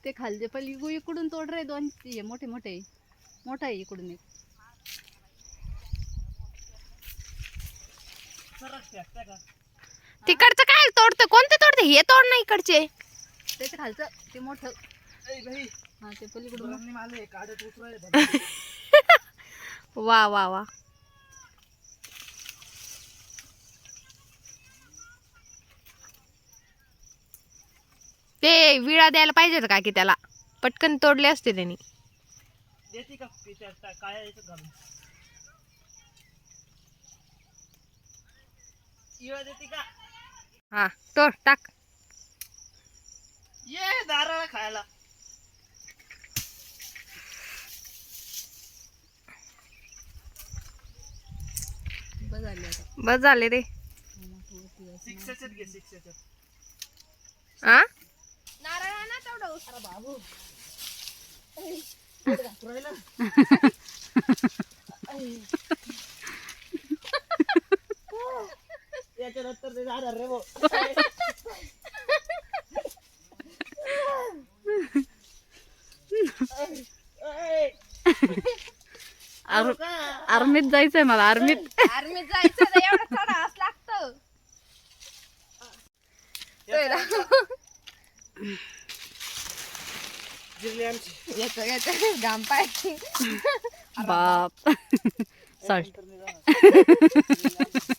ते खालचे पहिले इकडून तोड रे, दोन मोठे मोठे मोठा आहे इकडून एक. तिकडचं काय तोडतं? कोणते तोडते? हे तोड ना इकडचे. त्याच्या खालचं ते मोठं. हा ते पलीकडून. वा वा वा. ते विळा द्यायला पाहिजे का की त्याला? पटकन तोडले असते त्यांनी. हा तोड टाक. ये दाराला खायला. बस झाले रे. शिक्षाच्यात घे शिक्षाच्यात. आ नारळ ना तेवढं. बाबू याच्यानंतर ते जाणार रे भाऊ. आर्मीत जायचंय मला. आर्मीत आर्मीत जायचं तर एवढं चढावंच लागतं. जिरली आमची. याचं घाम पाय. बाप. याच्यानंतर नाही जाणार.